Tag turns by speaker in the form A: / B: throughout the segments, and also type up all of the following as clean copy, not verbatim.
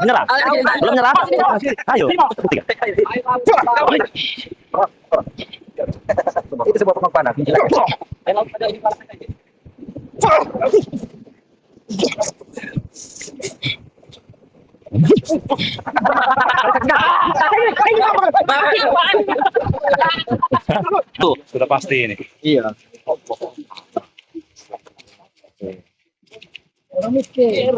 A: Menyerah? Belum nyerah? Ayo. Tiga.
B: Itu sebuah pengorbanan.
A: Tuh, sudah pasti ini.
B: Iya. Orang miskin.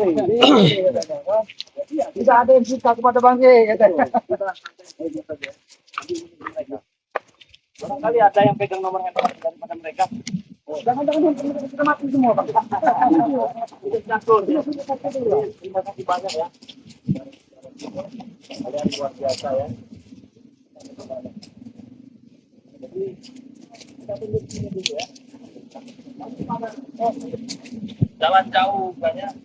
B: Tidak ada yang suka kepada bangke, katanya.
C: Barangkali ada yang pegang nomor handphone daripada mereka.
B: Jangan sudah mati semua, Pak.
C: Terima kasih banyak ya. Kalian luar biasa ya. Jadi kita tunggu sini dulu ya. Jalan jauh banyak.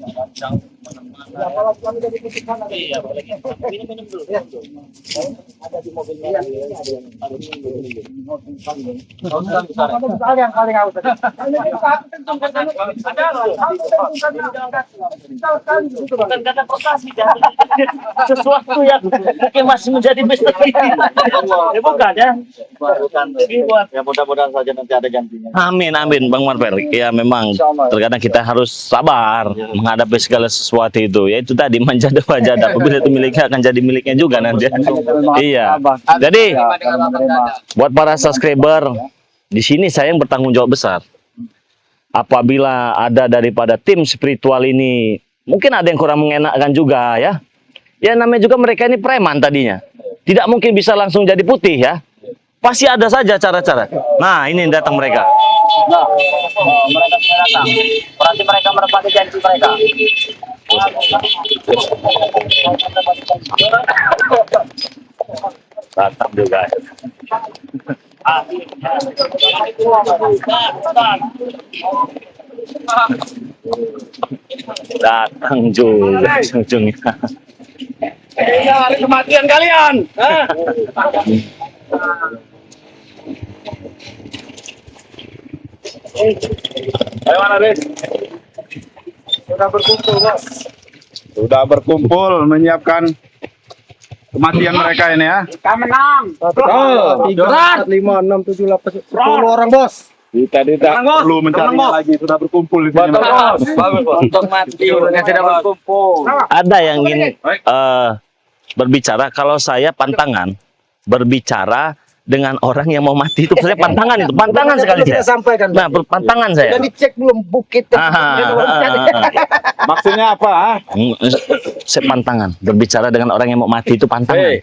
C: Jalan jauh mana-mana.
B: Ya, kalau kami dari kesukaan ada.
C: Iya, boleh kita minum dulu.
B: Ya.
C: Ada di mobilnya.
B: Iya,
C: Ada yang minum.
B: Kalian paling haus.
C: Bukan kata prestasi, sesuatu yang mungkin masih menjadi misteri. Ya bukan ya.
D: Ya mudah-mudahan saja nanti ada gantinya.
A: Amin, amin, Bang Marvel. Ya memang terkadang kita harus sabar menghadapi segala sesuatu itu. Ya itu tadi manjada wajada. Apabila itu miliknya akan jadi miliknya juga nanti. Iya. Jadi buat para subscriber di sini saya yang bertanggung jawab besar. Apabila ada daripada tim spiritual ini, mungkin ada yang kurang mengenakan juga ya. Ya namanya juga mereka ini preman tadinya. Tidak mungkin bisa langsung jadi putih ya. Pasti ada saja cara-cara. Nah ini datang mereka.
C: Nah, mereka sudah datang. Berarti mereka menepati janji mereka.
A: Datang juga. Datang juga ujungnya.
D: Iya, hari kematian kalian. Bagaimana, Riz?
B: Sudah berkumpul, Bos.
D: Sudah berkumpul menyiapkan kematian mereka ini ya.
B: Kita menang. 3, 4, 5, 6, 7, 8, 10 orang, Bos.
D: Kita tidak perlu mencarinya lagi, sudah berkumpul di sini.
C: Untuk mati yang tidak berkumpul.
A: Ada yang ingin berbicara. Kalau saya pantangan berbicara dengan orang yang mau mati itu saya pantangan itu pantangan sekali
B: Kita
A: ya.
B: sampaikan.
A: Nah pantangan saya.
B: Sudah dicek belum bukit?
D: Maksudnya apa?
A: Saya pantangan berbicara dengan orang yang mau mati itu pantangan.
D: Hei,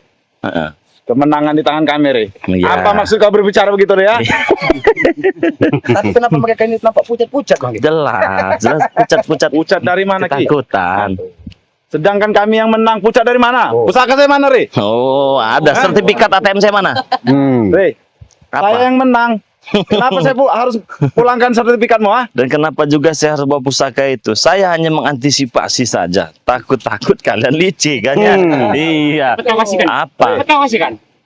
D: kemenangan di tangan kami, Re.
A: Iya.
D: Apa maksud kau berbicara begitu, Re, ya?
B: Tapi kenapa mereka ini nampak pucat-pucat, Bang?
A: Jelas pucat-pucat
D: Pucat dari mana, Ki?
A: ketakutan.
D: Sedangkan kami yang menang, pucat dari mana? Pusaka saya mana, Re?
A: Oh ada sertifikat ATM saya mana?
D: Re,
A: Apa?
D: saya yang menang. Kenapa saya harus pulangkan sertifikatmu, ah?
A: Dan kenapa juga saya harus bawa pusaka itu? Saya hanya mengantisipasi saja. Takut-takut kalian licik kan ya? Iya. Apa?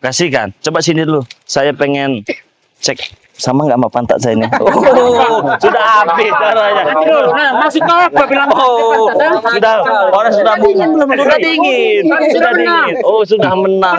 A: Kasihkan. Coba sini dulu. Saya pengen cek sama nggak sama pantat saya ini. Oh, sudah habis caranya.
C: Nah, masuk ke apa bilang?
A: Oh, sudah orang sudah dingin. Sudah dingin. Oh, sudah menang.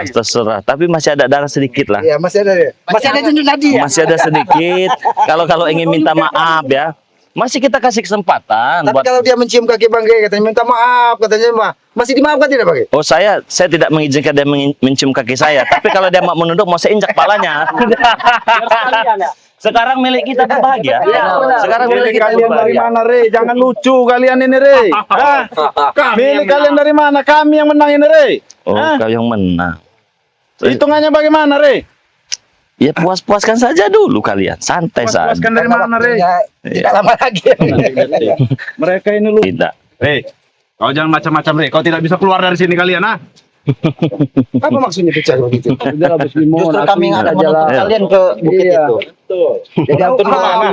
A: Terserah. Tapi masih ada darah sedikit lah.
B: Iya, masih ada ya. Masih ada tunjuk tadi ya.
A: Masih ada sedikit. Kalau ingin minta maaf ya, masih kita kasih kesempatan.
B: Tapi kalau dia mencium kaki Bang Ge, katanya minta maaf, katanya mah masih dimaafkan tidak, Bang Ge?
A: Oh saya tidak mengizinkan dia mencium kaki saya. Tapi kalau dia mau menunduk, mau saya injak palanya. Sekarang milik kita berbahagia. Sekarang milik kita
D: Kalian dari
A: berbahagia.
D: mana, Re? Jangan lucu kalian ini, Re. Milik kalian dari mana? Kami yang menang ini, Re.
A: Oh kau yang menang.
D: Hitungannya bagaimana, Re?
A: Ya puas-puaskan saja dulu kalian. Santai saja.
D: Puaskan dari mana, Re?
B: Tidak lama lagi.
D: Mereka ini lu.
A: Tidak.
D: Re, kau jangan macam-macam, Re. Kau tidak bisa keluar dari sini kalian, ah.
B: Apa maksudnya bicara begitu? Justru kami yang ada
A: jalan.
B: kalian ke bukit itu. Jadi untuk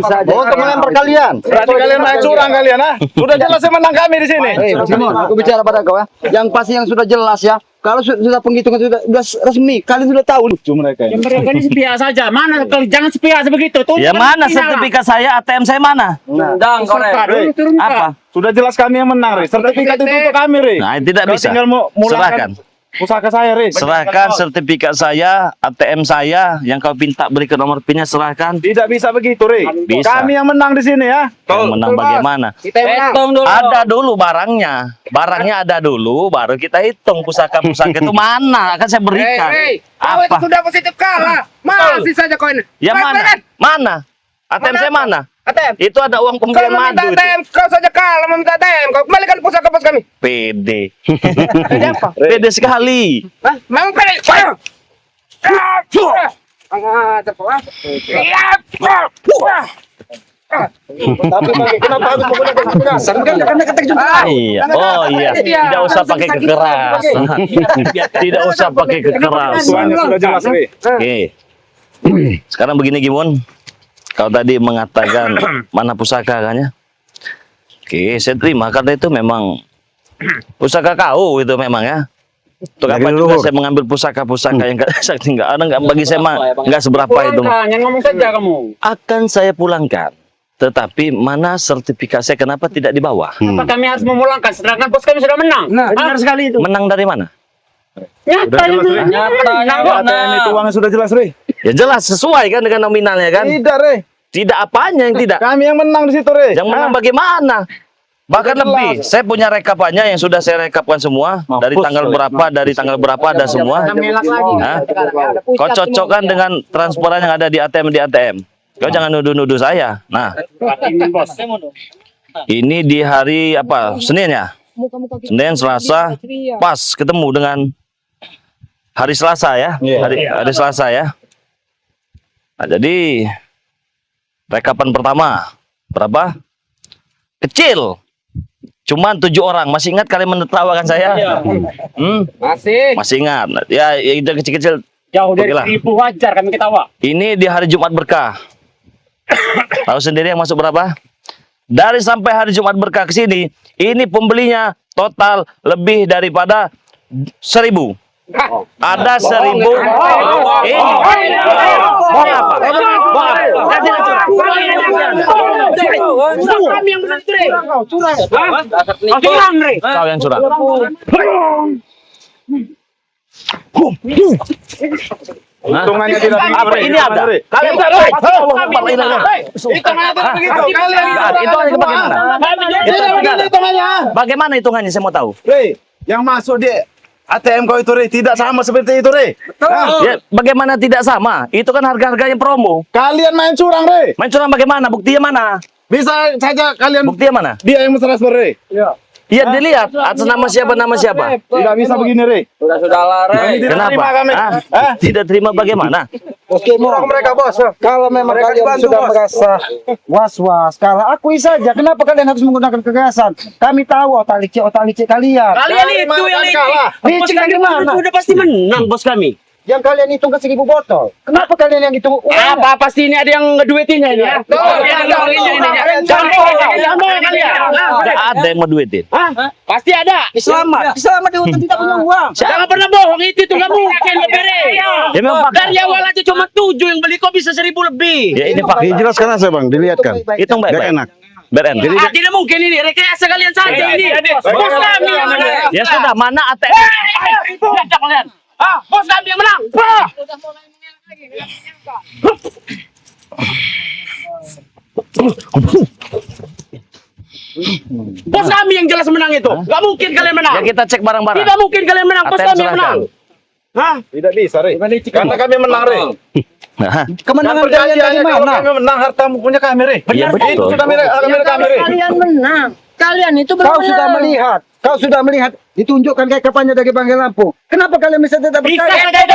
B: saja. Oh, untuk melempar kalian.
D: Berarti kalian main curang kalian, ah. Sudah jelas yang menang kami di sini.
B: Mas Simon, aku bicara pada kau ya. Yang pasti yang sudah jelas ya. Kalau sudah penghitungan sudah resmi, kalian sudah tahu.
D: Lucu mereka ini.
C: Mereka ini sepia saja. Mana jangan sepia sebegitu.
A: Ya mana sertifikat saya, ATM saya mana?
C: Turun
A: Apa?
D: Sudah jelas kami yang menang, Re. Sertifikat itu untuk kami, Re.
A: Nah, tidak
D: Kau
A: bisa.
D: tinggal
A: Serahkan.
D: Pusaka saya, Re.
A: Serahkan sertifikat saya, ATM saya, yang kau minta berikan nomor PIN-nya serahkan.
D: Tidak bisa begitu, Re.
A: Bisa.
D: Kami yang menang di sini ya.
A: Yang menang bagaimana?
B: Kita yang menang.
A: Ada dulu barangnya. Barangnya ada dulu, baru kita hitung pusaka-pusaka itu mana akan saya berikan.
E: Kau itu
A: Apa?
E: sudah positif kalah. Masih saja koin.
A: Ya mana? Mana? ATM saya mana?
E: ATM.
A: Itu ada uang
E: Kau
A: pembelian
E: meminta
A: madu itu.
E: ATM, kau saja kalah meminta ATM. Kau kembalikan pusaka bos kami.
A: Pede.
E: apa?
A: Pede sekali.
E: Hah? Memang pede. Ayo. Terpuas.
B: Tapi kenapa harus menggunakan kekerasan? Karena kata juga.
A: Iya. Oh iya. Tidak usah pakai kekerasan. Tidak usah pakai kekerasan.
D: Tuannya sudah jelas, Re.
A: Oke. Sekarang begini Gimun. Kau tadi mengatakan mana pusaka kan ya? Oke, saya terima karena itu memang pusaka kau itu memang ya. Untuk apa juga saya mengambil pusaka-pusaka yang nggak ada nggak bagi saya mah nggak seberapa itu.
E: Jangan ngomong saja kamu.
A: Akan saya pulangkan. Tetapi mana sertifikat saya kenapa tidak dibawa?
E: Apa kami harus memulangkan sedangkan bos kami sudah menang?
B: Nah, benar sekali itu.
A: Menang dari mana?
E: Nyata
D: jelas, Re. ATM itu uangnya sudah jelas, Re.
A: Ya jelas sesuai kan dengan nominalnya kan?
D: Tidak, Re.
A: Tidak apanya yang tidak.
D: Kami yang menang di situ, Re.
A: Yang menang bagaimana? Bahkan
D: Sudah
A: lebih.
D: jelas.
A: Saya punya rekapannya yang sudah saya rekapkan semua. Dari tanggal berapa ada semua. Hah? Kau cocokkan dengan transparan yang ada di ATM. Kau jangan nuduh-nuduh saya. Nah, ini di hari apa? Senin ya? Senin, Selasa, pas ketemu dengan hari Selasa ya. Hari Selasa ya. Nah, jadi rekapan pertama berapa? Kecil. Cuman 7 orang. Masih ingat kalian menertawakan saya? Masih ingat. Ya itu kecil-kecil.
E: Jauh dari
A: Oke lah.
E: 1000 wajar kami ketawa.
A: Ini di hari Jumat berkah. Tahu sendiri yang masuk berapa? Dari sampai hari Jumat berkah ke sini, ini pembelinya total lebih daripada 1000. Ada 1000. Ini. Bohong apa? Bohong apa?
E: Kami yang menang, Re.
A: Kau yang curang.
D: Hitungannya tidak begitu,
A: Apa
D: Re.
A: ini ada?
D: Re.
A: Kalian
D: Hitungannya tidak begitu. Kalian
A: Itu bagaimana? Bagaimana hitungannya saya mau tahu.
D: Re, yang masuk di ATM kau itu, Re, tidak sama seperti itu, Re. Hah?
A: Ya, bagaimana tidak sama? Itu kan harga-harganya promo.
D: Kalian main curang, Re.
A: Main curang bagaimana? Buktinya mana?
D: Bisa saja kalian
A: Buktinya mana?
D: dia yang mentransfer, Re.
A: Iya dilihat atas nama siapa?
D: Tidak bisa begini, Re.
E: Sudah-sudahlah,
D: Kami tidak
A: Kenapa?
D: terima kami.
A: Ah,
D: Hah?
A: tidak terima bagaimana?
B: Oke, mereka bos. Kalau memang kalian sudah merasa was-was, kalau akui saja. Kenapa kalian harus menggunakan kekerasan? Kami tahu otak licik kalian.
E: Kalian itu yang
D: kalah.
B: Licik dari mana?
E: Sudah pasti menang bos kami.
B: Yang kalian hitung ke 1000 botol. Kenapa kalian yang hitung?
E: Apa pasti ini ada yang ngeduetinnya ini ya? Jangan bohong kalian.
A: Tidak ada yang mau duitin.
E: Pasti ada.
B: Selamat di hutan tidak punya uang.
E: Jangan pernah bohong itu nggak mungkin Bere.
A: Ya memang fakta.
E: Dari awal aja cuma 7 yang beli kok bisa 1000 lebih.
A: Ya ini fakta.
F: Dijelaskan aja bang, dilihatkan.
A: Hitung
F: Biar
A: baik-baik.
F: enak.
A: Biar enak.
E: Tidak mungkin ini rekayasa kalian saja ini. Bos kami yang menang.
A: Ya sudah, mana ATM?
E: Lihat kalian. Bos kami yang menang. Bos kami yang jelas menang itu. Gak mungkin kalian menang.
A: Ya kita cek bareng-bareng.
E: Tidak mungkin kalian menang. Bos
A: ATM
E: kami yang menang.
D: Tidak bisa, Re. Karena kami menang, Re.
A: Nah,
B: Kemenangan
D: Dan
B: kalian dari
D: perjanjiannya kalau
B: mana?
D: kami menang harta punya kami, Re.
A: Iya, betul.
D: Itu sudah milik kami, Re.
G: Kalian menang. Kalian itu
B: Kau sudah melihat, ditunjukkan kayak kapannya dari Bangka Lampung. Kenapa kalian bisa tetap
E: Bisa
B: berkaya?
E: saja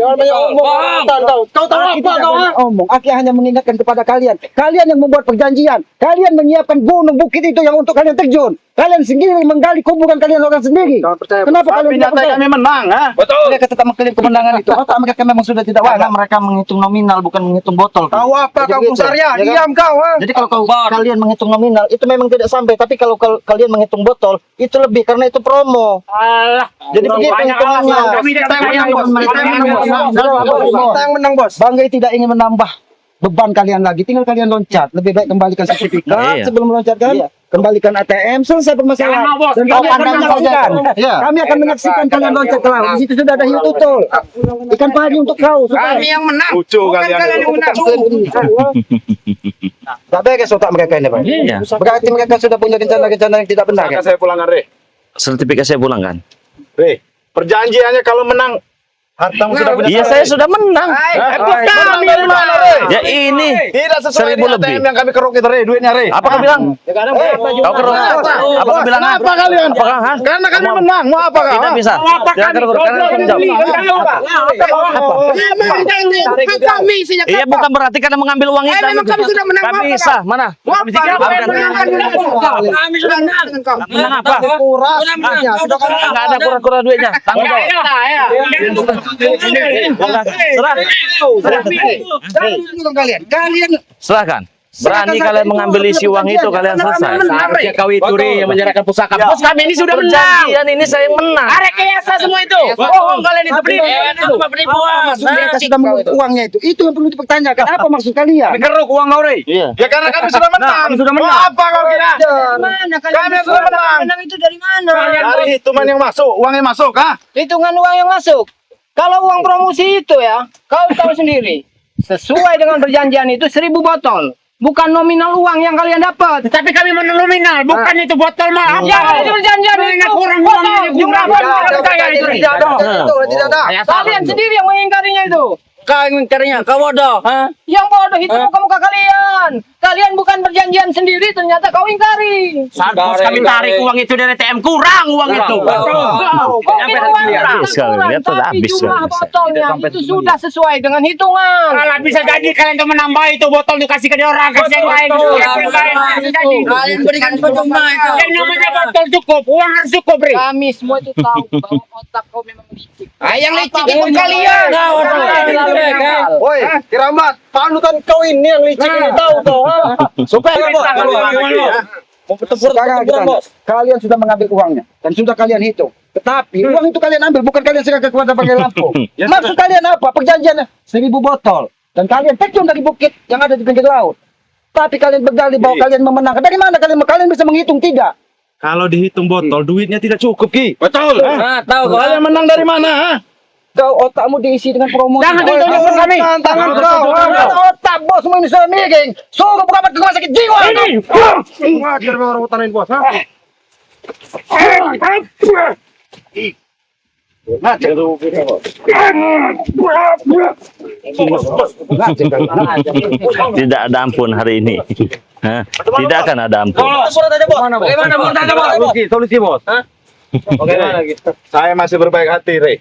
B: Jangan banyak omong. Kau tahu apa kau? Omong. Aki hanya mengingatkan kepada kalian. Kalian yang membuat perjanjian. Kalian menyiapkan gunung bukit itu yang untuk kalian terjun. Kalian sendiri menggali kuburan kalian orang sendiri. Kenapa kalian
D: Tapi
B: tidak
D: nyata
B: percaya?
D: kami menang, ha?
B: Mereka tetap mengklaim kemenangan itu. Otak mereka memang sudah tidak waras. Mereka menghitung nominal bukan menghitung botol.
F: Tahu apa kau Kusarya? Diam kau, ha?
B: Jadi kalau kalian menghitung nominal itu memang tidak sampai. Tapi kalau kalian menghitung botol itu lebih karena itu promo.
E: Alah.
B: Jadi begitu hitungannya.
E: Kami tidak
B: Kita yang
E: menang, Bos.
B: menang,
E: Kita yang menang, Bos.
F: Kita yang menang, bos.
B: Banggai tidak ingin menambah beban kalian lagi. Tinggal kalian loncat. Lebih baik kembalikan sertifikat
A: Iya.
B: sebelum meloncat kan? Kembalikan ATM, selesai permasalahan.
E: Jangan, Bos.
B: Dan kami akan
F: Jangan,
B: menyaksikan.
F: Ya.
B: Kami akan menyaksikan kalian loncat ke laut. Di situ sudah ada hiu tutul. Ikan padi untuk kau.
G: Kami yang menang.
D: Lucu
G: Bukan
D: kalian.
G: kalian yang menang.
B: Tak beres otak mereka ini, Pak.
A: Iya.
B: Berarti mereka sudah punya rencana-rencana yang tidak benar.
D: Akan
B: Kan?
D: saya pulangkan, Re.
A: Sertifikat saya pulangkan.
D: Re, perjanjiannya kalau menang hartamu sudah punya.
A: Iya, saya sudah menang.
D: Menang dari mana, Re?
A: Ya ini.
D: Tidak sesuai
A: 1.000
D: dengan
A: lebih.
D: ATM yang kami keruk itu, Re, duitnya, Re.
A: Apa kau bilang? Kau keruk? Apa kau bilang?
D: Kenapa kalian?
A: Apakah? Hah?
D: Karena kami menang, mau apa kau?
A: Tidak bisa. Jangan keruk, karena kami jawab.
G: Kami sejak
A: Iya, bukan berarti karena mengambil uang itu.
G: memang kami sudah menang.
A: Kami bisa. Mana? Kami
G: Kami sudah menang dengan kau.
A: menang apa? Enggak ada kura-kura duitnya. Tanggung jawab.
B: Kalian
A: Serahkan. Berani kalian mengambil isi uang itu, kalian selesai.
E: Seharusnya kau itu Re yang menyerahkan pusaka. Bos kami ini sudah menang.
A: Perjanjian ini saya yang menang.
E: Rekayasa semua itu. Bohong kalian itu penipuan.
B: mereka sudah menurut uangnya itu. Itu yang perlu dipertanyakan. Apa maksud kalian?
E: Keruk uang kau Re.
A: Iya.
D: Ya karena kami sudah menang.
E: Kami sudah menang.
D: Mau apa kau kira?
G: Mana kalian
D: Kami sudah menang.
G: menang itu dari mana?
D: Dari hitungan yang masuk, uang yang masuk, ah?
G: Hitungan uang yang masuk. Kalau uang promosi itu ya, kau tahu sendiri. Sesuai dengan perjanjian itu 1.000 botol. Bukan nominal uang yang kalian dapat.
E: Tapi kami menang nominal, bukan itu botol mah.
G: Ya, itu perjanjian itu.
E: Kurang
G: Botol, jumlah botol saya itu.
B: Tidak ada.
G: Kalian sendiri yang mengingkarinya itu.
E: Kau yang mencarinya, kau bodoh.
G: Yang bodoh itu muka-muka kalian. Kalian bukan perjanjian sendiri, ternyata kau ingkari.
E: Bos kami tarik uang itu dari ATM, kurang uang itu.
G: Mungkin uang
A: Habis sekali, lihat tuh,
G: tapi
A: habis
G: jumlah
A: sekali.
G: botolnya itu sudah sesuai dengan hitungan.
E: Kalau bisa jadi kalian tuh menambah itu botol tuh kasih ke dia orang, kasih yang lain.
G: Kalian berikan percuma itu.
E: Yang namanya botol cukup, uang harus cukup, Ri.
G: Kami semua itu tahu bahwa otak kau memang licik.
E: Yang licik itu kalian.
F: Woi, Kiramat, panutan kau ini yang licik ini tahu kau.
B: Sekarang kalian sudah mengambil uangnya dan sudah kalian hitung. Tetapi uang itu kalian ambil, bukan kalian serahkan kepada Bang Lampung. Maksud kalian apa? Perjanjiannya 1.000 botol dan kalian terjun dari bukit yang ada di pinggir laut. Tapi kalian berdalih bahwa kalian memenangkan. Dari mana kalian bisa menghitung? Tidak.
D: Kalau dihitung botol, duitnya tidak cukup, Ki.
E: Betul.
D: Tahu kalian menang dari mana, ha?
B: Kau otakmu diisi dengan promosi.
E: Jangan tunjuk kami.
B: Tangan kau. Otak bos semua ini sudah miring. Suruh berobat ke rumah sakit jiwa.
F: Wajar orang utanain bos, ha?
A: Tidak ada ampun hari ini. Hah? Tidak akan ada ampun.
E: Bagaimana bos? Tanya bos.
D: Solusi, Bos. Bagaimana gitu? Saya masih berbaik hati, Re.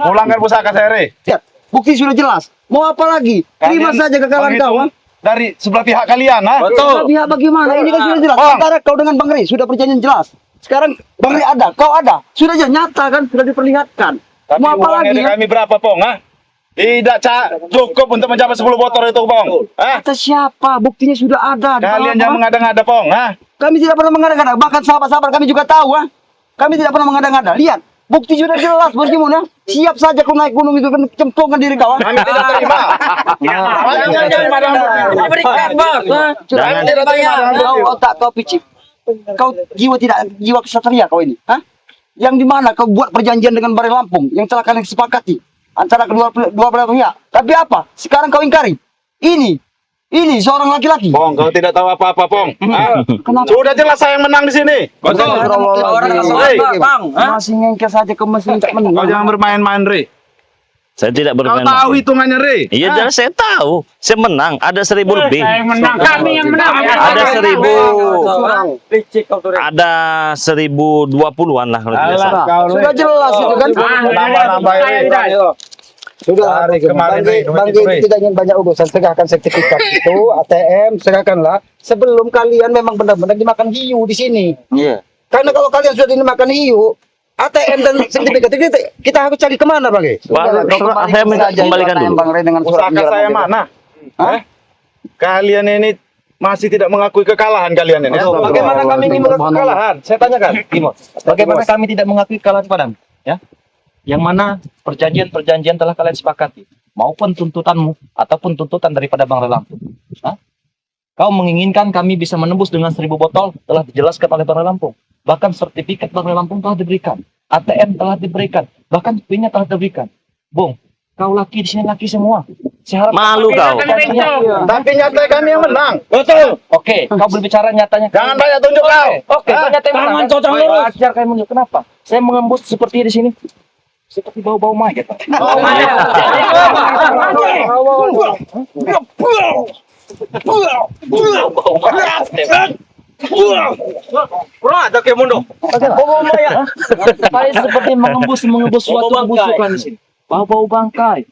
D: Pulangkan pusaka saya, Re.
B: Lihat, bukti sudah jelas. Mau apa lagi? Terima
D: Kalian
B: saja kekalahan kau.
D: menghitung dari sebelah pihak kalian, ha?
B: Pihak bagaimana? Ini kan sudah jelas.
D: Bang.
B: Antara kau dengan Bang Rey sudah perjanjian jelas. Sekarang Bang Rey ada, kau ada. Sudah jelas nyata kan, sudah diperlihatkan.
D: Tapi
B: Mau apa
D: uangnya
B: lagi?
D: dari
B: Ya?
D: kami berapa, Pong, ha? Tidak cukup untuk mencapai 10 botol itu, Pong. Ha?
B: Kata siapa? Buktinya sudah ada.
D: Kalian
B: Apa?
D: jangan mengada-ngada, Pong, ha?
B: Kami tidak pernah mengada-ngada. Bahkan sahabat-sahabat kami juga tahu. Ha? Kami tidak pernah mengada-ngada. Lihat, bukti sudah jelas. Bagaimana? Siap saja kau naik gunung itu kan cemplungkan diri kau. Ha?
D: Kami tidak terima. Kami tidak terima dalam bukti.
A: Jangan.
D: Tidak terima dalam
B: Kau
D: bukti.
B: otak kau picik. Kau jiwa kesatria kau ini. Hah? Yang dimana kau buat perjanjian dengan Bari Lampung yang telah kalian sepakati antara kedua belah pihak. Tapi apa? Sekarang kau ingkari. Ini seorang laki-laki.
D: Pong, kau tidak tahu apa-apa, Pong. Ha?
B: Kenapa?
D: Sudah jelas saya yang menang di sini.
B: Masih ngengkel saja kau masih minta menang.
D: Kau jangan bermain-main, Re.
A: Saya tidak
D: Kau
A: bermain.
D: tahu hitungannya, Re.
A: Iya,
D: Ha?
A: jelas saya tahu. Saya menang. Ada 1.000 lebih.
E: Menang. Kami yang menang.
A: Ada 1.020-an lah kalau tidak salah.
B: Sudah jelas itu kan.
D: Nambah-nambah, Re.
B: Sudah
D: Dari kemarin, Re.
B: Bang Gedi tidak ingin banyak urusan. Serahkan sertifikat itu, ATM, serahkanlah. Sebelum kalian memang benar-benar dimakan hiu di sini.
A: Iya.
B: Karena kalau kalian sudah dimakan hiu, ATM dan sertifikat itu kita harus cari kemana, Bang?
A: Saya minta kembalikan dulu.
B: Bang Rey dengan surat
D: Pusaka saya mana?
B: Hah?
D: Kalian ini masih tidak mengakui kekalahan kalian ini. Ya?
F: Bagaimana kami ini mengakui kekalahan? Saya tanyakan, Timur. Bagaimana kami tidak mengakui kekalahan padamu? Ya, yang mana perjanjian-perjanjian telah kalian sepakati, maupun tuntutanmu ataupun tuntutan daripada Bang Lampung. Hah? Kau menginginkan kami bisa menembus dengan 1.000 botol, telah dijelaskan oleh Bangrai Lampung. Bahkan sertifikat Bangrai Lampung telah diberikan, ATM telah diberikan, bahkan PIN-nya telah diberikan. Bung, kau laki di sini laki semua. Saya harap
A: Malu kau.
D: Tapi nyata kami yang menang.
F: Betul. Oke, kau berbicara nyatanya.
D: Jangan banyak tunjuk kau.
F: Oke, kau nyata yang menang. Wajar kau menunjuk. Kenapa? Saya mengembus seperti di sini. Seperti bau-bau mayat. Saya seperti mengembus suatu busukan di sini. Bau-bau bangkai.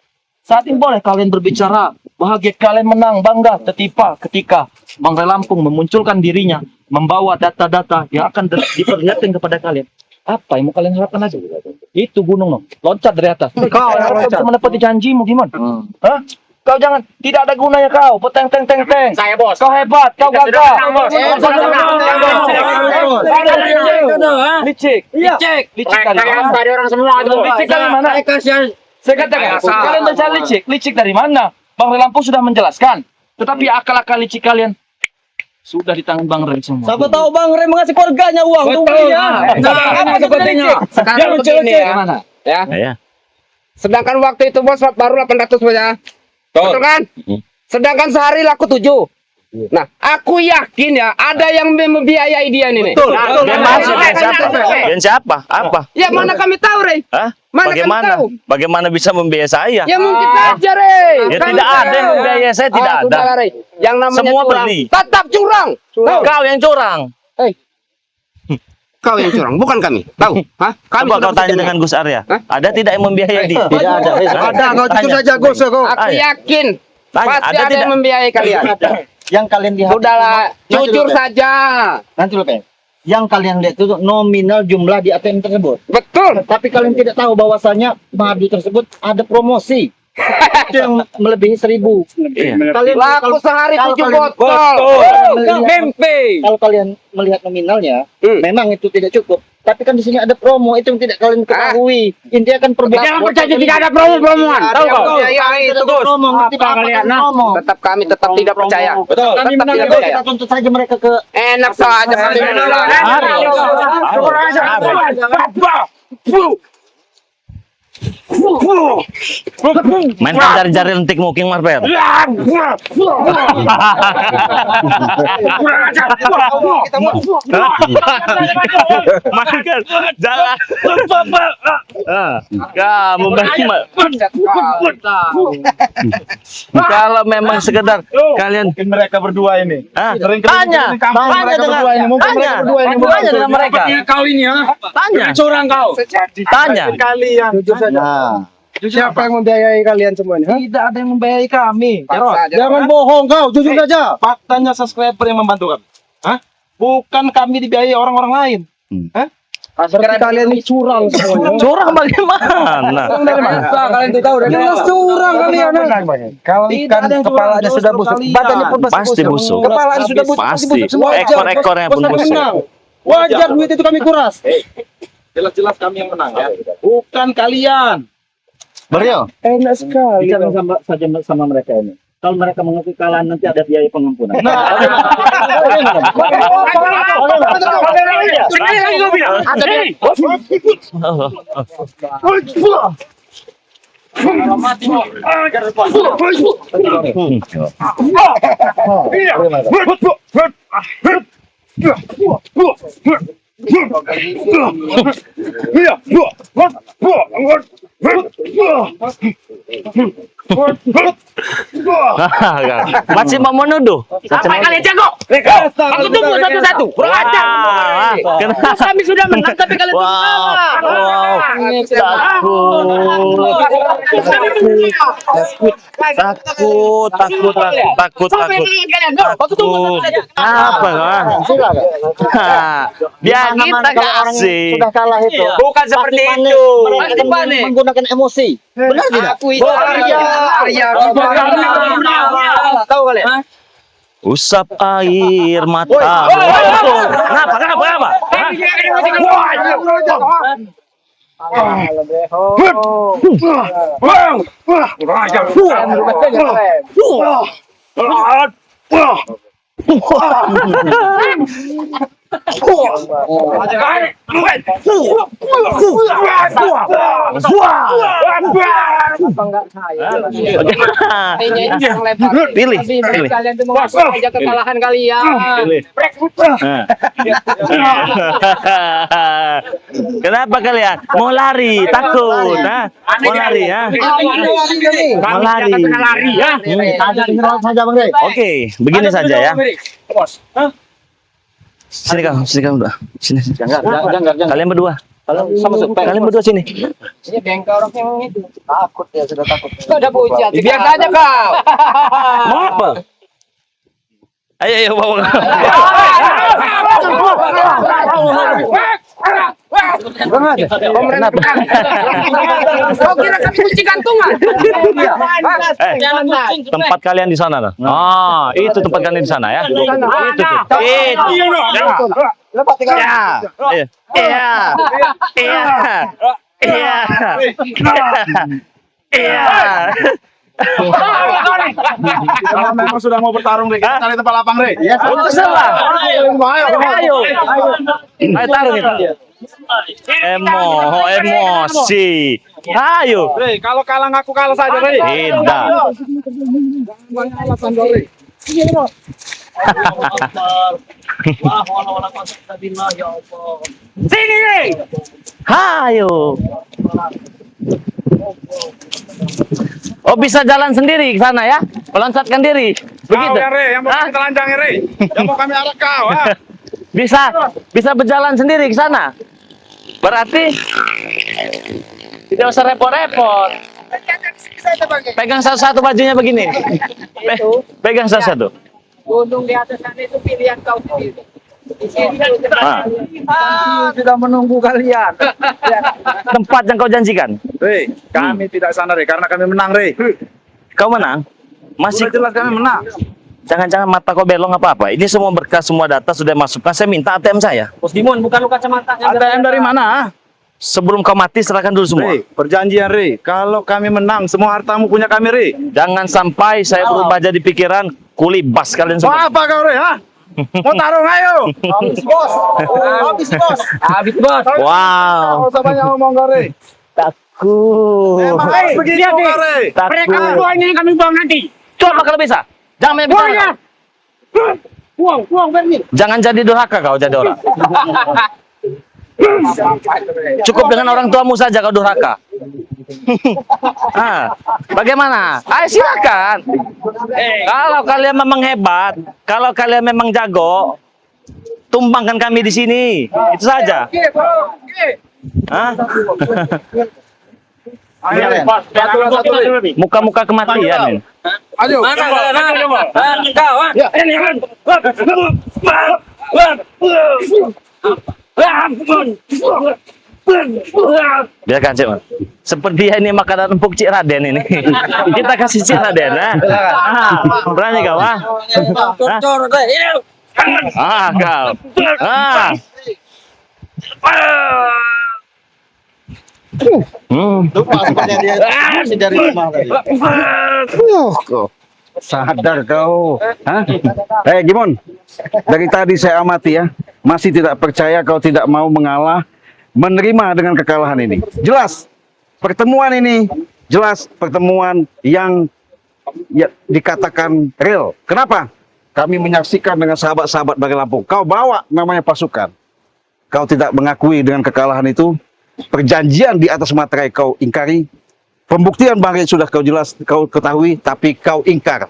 F: Saat ini boleh kalian berbicara, bahagia kalian menang, bangga, tertipa ketika Bangrai Lampung memunculkan dirinya, membawa data-data yang akan diperlihatkan kepada kalian. Apa yang mau kalian harapkan aja? Itu gunung, no. Loncat dari atas. Kau harap bisa menepati janjimu gimana? Hah? Kau jangan, tidak ada gunanya kau. Peteng, teng, teng, teng.
E: Saya bos.
F: Kau hebat, kau gagah. Licik. Licik kali.
E: Dari orang semua itu.
F: Licik dari mana? Saya katakan, kalian mencari licik. Licik dari mana? Bangrai Lampung sudah menjelaskan. Tetapi akal-akal licik kalian sudah di tangan Bang Ray semua.
G: Siapa tahu Bang Ray mengasih keluarganya uang untuk belinya.
E: Apa sepertinya? Sekarang begini ya. Ya.
A: Ya.
E: Sedangkan waktu itu bos baru 800 saja. Betul kan? Sedangkan sehari laku 7. Nah, aku yakin ya ada yang membiayai dia nih.
A: Betul. Dan siapa? Apa?
E: Ya mana kami tahu, Rey?
A: Hah?
E: Mana kami
A: Bagaimana?
E: tahu?
A: Bagaimana bisa membiayai saya?
E: Ya mungkin saja, Rey.
A: Ya tidak ada yang membiayai saya, tidak ada.
E: Sudahlah, Rey. Yang namanya
A: Semua
E: curang,
A: beli.
E: tetap curang. Tahu?
A: Kau yang curang.
E: Kau yang curang, bukan kami. Tahu? Hah? Kami
A: Coba
E: sudah
A: kau tanya
E: bekerja.
A: dengan Gus Arya.
E: Hah?
A: Ada tidak yang membiayai dia?
B: Tidak ada.
D: Ada, kau jujur saja Gus. Kau.
E: Aku yakin
A: Tanya,
E: pasti
A: ada
E: ada
A: tidak?
E: yang membiayai kalian.
B: Yang kalian lihat.
E: Sudahlah,
B: Nanti
E: jujur
B: dulu, Pak.
E: saja.
B: Nanti loh, Pak. Yang kalian lihat itu nominal jumlah di ATM tersebut.
E: Betul.
B: Tapi kalian tidak tahu bahwasanya madu tersebut ada promosi. Itu yang melebihi 1.000.
A: Iya.
B: Kalian
E: Laku sehari
B: kalau
E: 7
B: kalian-
E: botol.
B: mimpi. Kalau kalian melihat nominalnya, memang itu tidak cukup. Tapi kan di sini ada promo, itu yang tidak kalian ketahui. Intinya kan perbedaan.
E: Jangan percaya tidak ada promo-promoan. Tahu kau?
B: Ya, itu Gus. Promo, ngerti apa kalian? Promo.
E: Tetap kami tetap tidak percaya.
B: Betul. Kami
E: Tetap
B: menang
E: tidak
B: itu,
E: percaya.
B: kita tuntut saja mereka ke
E: Enak saja kami menang.
A: Mainkan jari-jari lentik muking Marvel. Mainkan jalan. Kamu kalau memang sekedar kalian
D: Mungkin mereka berdua ini.
A: tanya
D: Tanya
A: dengan mereka.
E: Kau ini ya.
A: Tanya.
E: Curang kau.
A: Tanya.
D: Kalian.
B: jujur saja.
G: Siapa yang membiayai kalian semuanya?
F: Tidak ada yang membiayai kami.
B: Jangan bohong kau, jujur saja.
F: Faktanya subscriber yang membantu kami. Hah? Bukan kami dibiayai orang-orang lain.
G: Berarti kalian ini curang semuanya.
A: Curang bagaimana?
G: Kalian itu tahu jelas curang kalian.
F: Kalau ikan kepalanya sudah busuk,
B: Badannya pun
A: Pasti busuk.
B: Kepalanya sudah busuk,
A: Pasti.
B: semua.
A: Ekor-ekornya pun
B: Kami
A: busuk.
B: menang. Wajar duit itu kami kuras.
F: jelas-jelas kami yang menang ya. Bukan kalian.
A: Beliau.
G: Enak sekali.
B: Bicara saja sama mereka ini. Kalau mereka mengaku kalah nanti ada biaya pengampunan.
A: Masih mau menuduh.
E: Apa kalian jago? Aku tunggu satu-satu. Berajar.
A: Kenapa?
E: Kami sudah menang tapi kalian
A: Takut. Apa kan? Biar kita kasih.
B: Sudah kalah itu.
E: Bukan seperti itu.
B: Mereka akan menggunakan emosi. Benar tidak?
E: Aku itu Arya. Tahu kalian?
A: Usap air mata. Kenapa?
G: Apa enggak saya?
A: Bagaimana?
G: Kayaknya itu yang lempar.
A: Pilih,
G: Tapi
A: pilih.
G: kalian tuh mengaku aja kekalahan kalian.
A: Pilih. Kenapa kalian? Mau lari, takut, ha? Mau lari, ya? Mau lari.
B: Saja Bang Rey.
A: Oke, begini saja ya. Sini kamu udah. Sini.
B: Jangan.
A: Kalian berdua.
B: Sama supaya.
A: Kalian berdua sini.
G: Ini bengkel orang yang itu.
B: Takut ya, sudah takut.
G: Kau udah bujat.
E: Biar saja kau.
A: Mau apa? Ayo bawa. Kenapa?
E: Kau kira kami kunci gantungan?
A: Tempat kalian di sana, nah. Itu tempat kalian di sana ya. Itu tuh. Ya. Iya.
D: Memang sudah mau bertarung, Rey. Kita cari tempat lapang, Rey.
A: Terserah.
D: Ayo.
A: Ayo taruh itu. Emosi. Ayo.
D: Rey, kalau kalah ngaku kalah saja, Rey.
A: Tidak.
C: Sini nih.
A: Ayo. Oh, bisa jalan sendiri ke sana ya? Meloncatkan diri.
D: Kau
A: Begitu.
D: ya, Rey, yang mau
A: Hah?
D: kita lanjangi, Rey. Yang mau kami arah kau, ha?
A: Bisa berjalan sendiri ke sana. Berarti tidak usah repot-repot. Pegang satu-satu bajunya begini. Pegang satu-satu.
G: Gunung di atas sana itu pilihan kau sendiri. Di sini
B: Sudah menunggu kalian.
A: Tempat yang kau janjikan.
D: Rey, kami tidak sana, Rey, karena kami menang, Rey.
A: Kau menang. Masih
D: Sudah jelas kami menang.
A: jangan-jangan mata kau belong apa-apa. Ini semua berkas, semua data sudah masukkan. Saya minta ATM saya.
C: Bos Dimon, bukan lu kacamata.
D: ATM dari mana?
A: Sebelum kau mati serahkan dulu semua.
D: Rey, perjanjian, Rey. Kalau kami menang, semua hartamu punya kami, Rey.
A: Jangan sampai saya berubah jadi pikiran kulibas kalian
D: Mau
A: semua.
D: apa kau, Rey, ha? Mau tarung, ayo.
B: Habis bos. Habis bos.
C: Habis bos.
A: Wow.
D: Kau usah banyak ngomong, kau, Rey.
A: Takut.
D: Emang harus begitu,
C: lihat,
D: kau, Rey.
C: Mereka
A: Takut.
C: berdua ini yang kami buang nanti.
A: Coba kalau bisa. Jangan banyak bicara.
C: Buang, Berni.
A: Jangan jadi durhaka kau jadi orang. Cukup dengan orang tuamu saja kau durhaka. Bagaimana? Ayo silakan. Kalau kalian memang hebat, kalau kalian memang jago, tumbangkan kami di sini. Itu saja. Hah? Muka-muka kematian.
D: Ayo.
A: Biarkan Cik Man. Seperti ini makanan empuk Cik Raden ini. Kita kasih Cik Raden. Berani kau? Kau.
B: Lupa sebenarnya dia masih dari rumah tadi.
H: Sadar kau. Hah? Gimon, dari tadi saya amati ya, masih tidak percaya kau tidak mau mengalah, menerima dengan kekalahan ini. Jelas, pertemuan ini jelas pertemuan yang ya, dikatakan real. Kenapa? Kami menyaksikan dengan sahabat-sahabat dari Lampung. Kau bawa namanya pasukan. Kau tidak mengakui dengan kekalahan itu. Perjanjian di atas materai kau ingkari. Pembuktian Bang sudah kau jelas kau ketahui, tapi kau ingkar.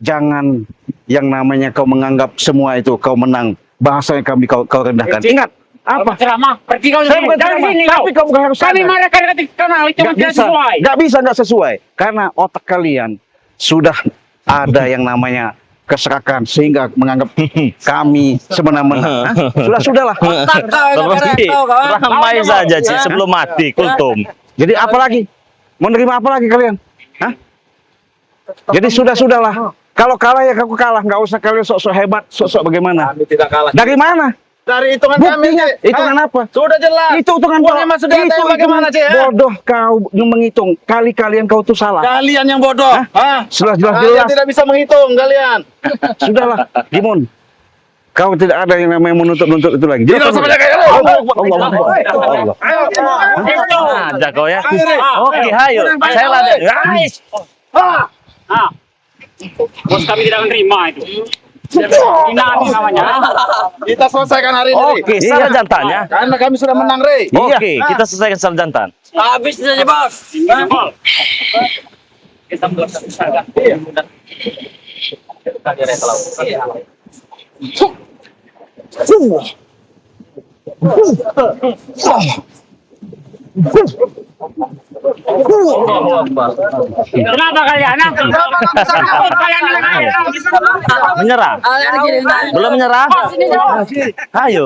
H: Jangan yang namanya kau menganggap semua itu kau menang. Bahasanya kami kau rendahkan. Ingat apa?
C: Ceramah, pergi kau
H: Saya bukan
C: dari
H: ceramah,
C: sini.
H: tapi kau bukan harus
C: Kami
H: sadar.
C: mereka ketik kanal itu tidak sesuai.
H: Nggak sesuai. Karena otak kalian sudah ada yang namanya keserakan sehingga menganggap kami semena-mena. Sudahlah.
A: Terlebih ramai saja Cik sebelum mati kultum.
H: Jadi apa lagi? Menerima apa lagi kalian? Hah? Jadi sudahlah. Kalau kalah ya kamu kalah, nggak usah kalian sok-sok hebat, sok-sok bagaimana.
D: Kami tidak kalah.
H: Dari mana?
D: Dari hitungan kami,
H: Buktinya,
D: Cek.
H: hitungan
D: Hah?
H: apa?
D: Sudah jelas.
H: Itu hitungan
D: Uang emang sudah ada, bagaimana, Cek?
H: bodoh kau menghitung. Kali kalian kau tuh salah.
D: Kalian yang bodoh. Hah?
H: Sudah
D: Kalian
H: jelas-jelas.
D: tidak bisa menghitung kalian.
H: Sudahlah, Gimon. Kau tidak ada yang namanya menuntut-nuntut itu lagi.
D: Tidak usah banyak kayak
A: Aja kau ya. Oke, hayo. Saya lada. Guys.
F: Bos kami tidak menerima itu. Ini namanya.
D: Kita selesaikan hari ini.
A: Oke, salah jantannya.
D: Karena kami sudah menang, Rey.
A: Oke, kita selesaikan salah jantan.
F: Habis saja, Bos. Kita buat usaha. Kenapa kalian?
A: Menyerah? Belum menyerah? Ayo.